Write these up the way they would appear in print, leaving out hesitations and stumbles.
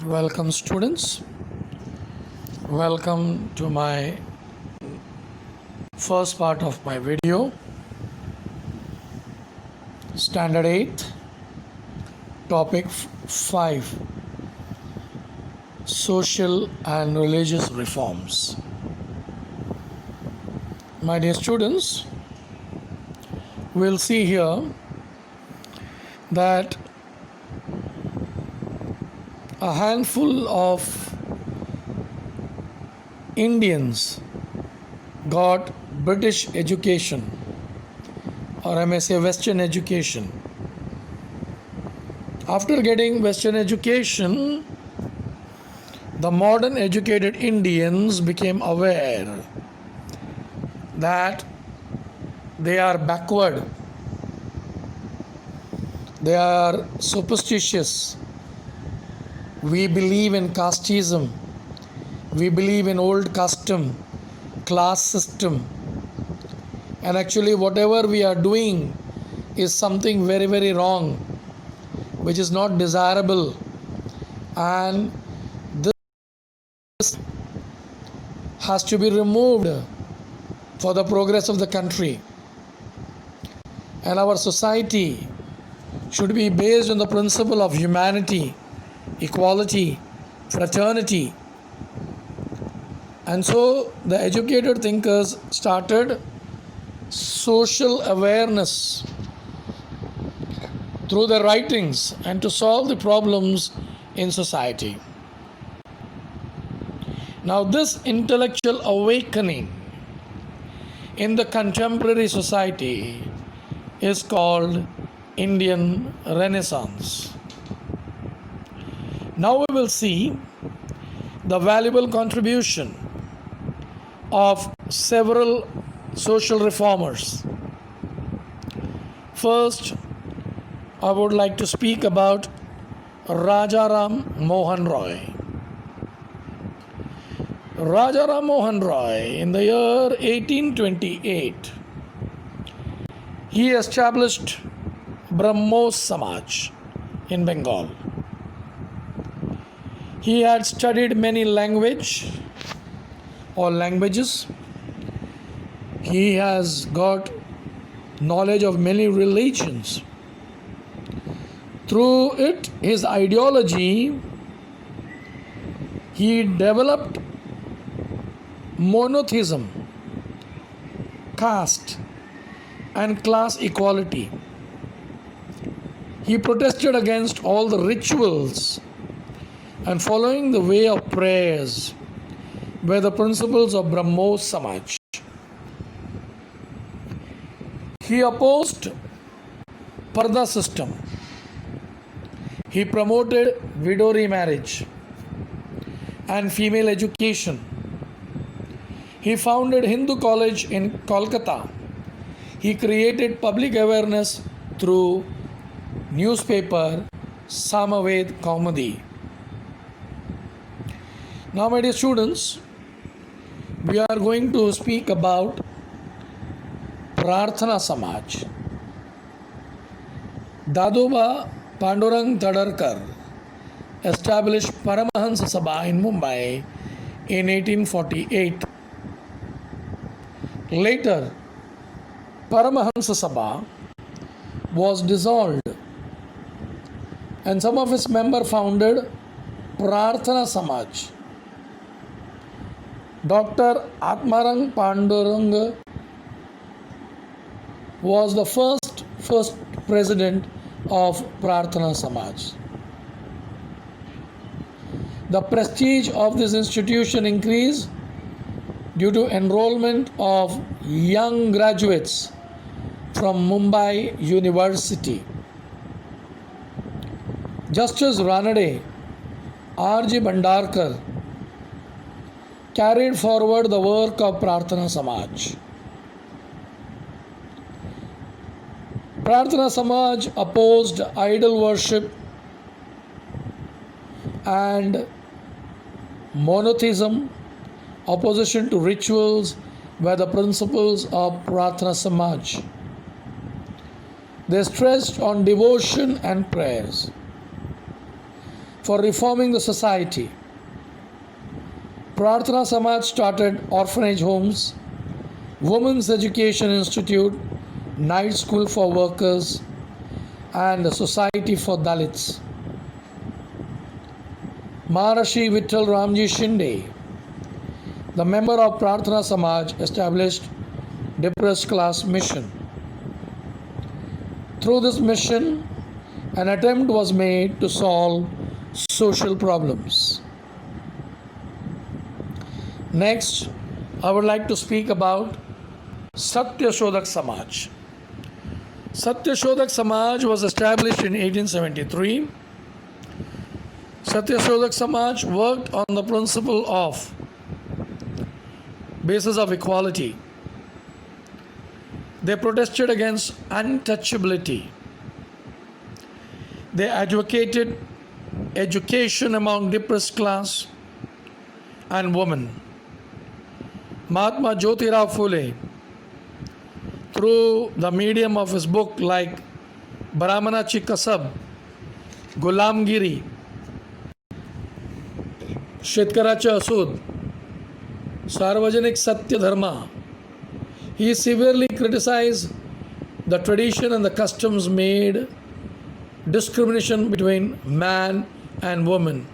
Welcome, students. Welcome to my first part of my video, Standard 8, Topic 5, Social and Religious Reforms. My dear students, we'll see here that a handful of Indians got British education, or I may say Western education. After getting Western education, the modern educated Indians became aware that they are backward, they are superstitious. We believe in casteism. We believe in old custom, class system. And actually, whatever we are doing is something very, very wrong, which is not desirable. And this has to be removed for the progress of the country. And our society should be based on the principle of humanity, equality, fraternity. And so the educated thinkers started social awareness through their writings and to solve the problems in society. Now, this intellectual awakening in the contemporary society is called Indian Renaissance. Now we will see the valuable contribution of several social reformers. First, I would like to speak about Rajaram Mohan Roy. Rajaram Mohan Roy, in the year 1828, he established Brahmo Samaj in Bengal. He had studied many languages. He has got knowledge of many religions. Through it, his ideology, he developed monotheism, caste, and class equality. He protested against all the rituals and following the way of prayers were the principles of Brahmo Samaj. He opposed Parda system. He promoted widow remarriage and female education. He founded Hindu College in Kolkata. He created public awareness through newspaper Samaved Kaumudi. Now, my dear students, we are going to speak about Prarthana Samaj. Dadoba Pandurang Tadarkar established Paramahansa Sabha in Mumbai in 1848. Later, Paramahansa Sabha was dissolved and some of its members founded Prarthana Samaj. Dr. Atmarang Panduranga was the first president of Prarthana Samaj. The prestige of this institution increased due to enrollment of young graduates from Mumbai University. Justice Ranade, R.G. Bhandarkar, carried forward the work of Prarthana Samaj. Prarthana Samaj opposed idol worship and monotheism. Opposition to rituals were the principles of Prarthana Samaj. They stressed on devotion and prayers. for reforming the society. Prarthana Samaj started orphanage homes, Women's Education Institute, Night School for Workers, and a Society for Dalits. Maharishi Vittal Ramji Shinde, the member of Prarthana Samaj, established Depressed Class Mission. Through this mission, an attempt was made to solve social problems. Next, I would like to speak about Satya Shodhak Samaj. Satya Shodhak Samaj was established in 1873. Satya Shodhak Samaj worked on the principle of basis of equality. They protested against untouchability. They advocated education among depressed class and women. Mahatma Jyotirao Phule, through the medium of his book like Brahmanachi Kasab, Gulamgiri, Shetkaracha Asud, Sarvajanik Satya Dharma, he severely criticized the tradition and the customs made discrimination between man and woman,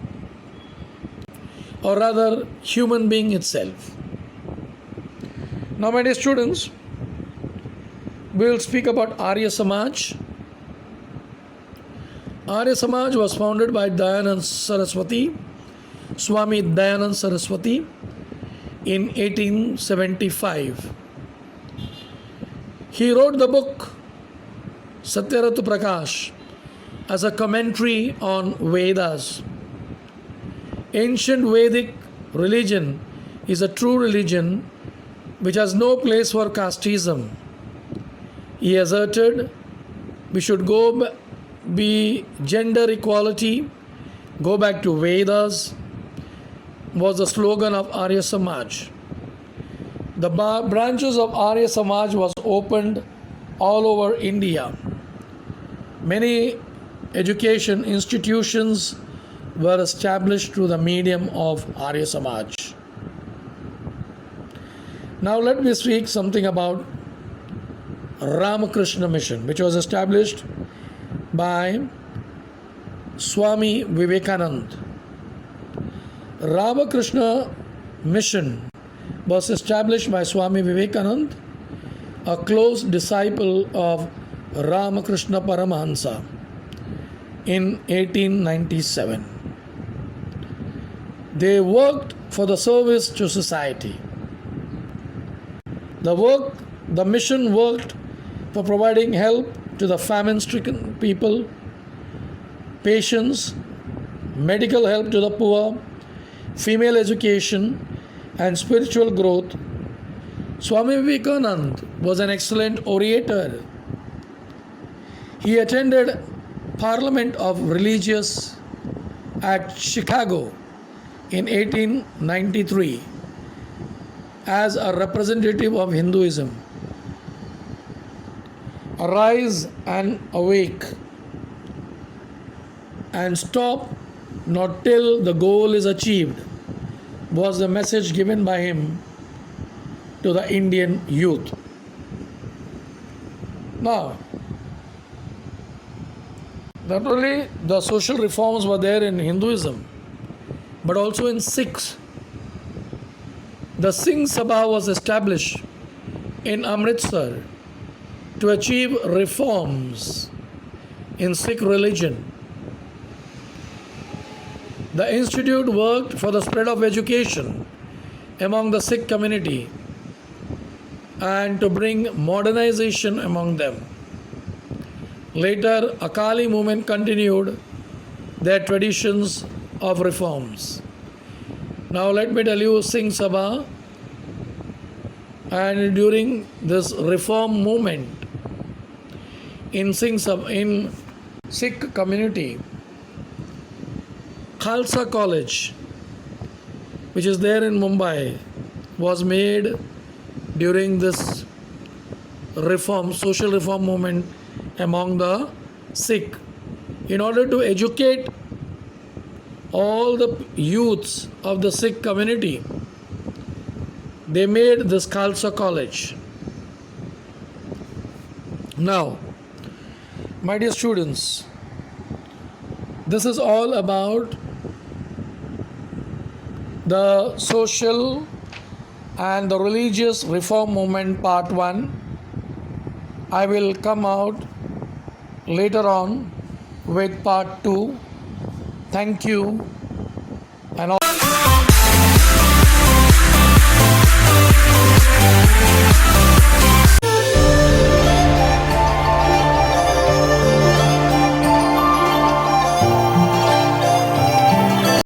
or rather human being itself. Now, my dear students, we will speak about Arya Samaj. Arya Samaj was founded by Dayanand Saraswati, Swami Dayanand Saraswati, in 1875. He wrote the book Satyaratu Prakash as a commentary on Vedas. Ancient Vedic religion is a true religion which has no place for casteism. He asserted we should be gender equality, go back to Vedas, was the slogan of Arya Samaj. The branches of Arya Samaj was opened all over India. Many education institutions were established through the medium of Arya Samaj. Now let me speak something about Ramakrishna Mission, which was established by Swami Vivekananda. Ramakrishna Mission was established by Swami Vivekananda, a close disciple of Ramakrishna Paramahansa, in 1897. They worked for the service to society. The mission worked for providing help to the famine-stricken people, patients, medical help to the poor, female education, and spiritual growth. Swami Vivekananda was an excellent orator. He attended Parliament of Religious at Chicago in 1893 as a representative of Hinduism. Arise and awake and stop not till the goal is achieved was the message given by him to the Indian youth. Now, not only the social reforms were there in Hinduism, but also in Sikhs. The Singh Sabha was established in Amritsar to achieve reforms in Sikh religion. The institute worked for the spread of education among the Sikh community and to bring modernization among them. Later, Akali movement continued their traditions of reforms. Now let me tell you Singh Sabha, and during this reform movement in Sikh community, Khalsa College, which is there in Mumbai, was made during this social reform movement among the Sikh in order to educate all the youths of the Sikh community, they made this Khalsa College. Now, my dear students, this is all about the social and the religious reform movement part 1. I will come out later on with part 2. Thank you.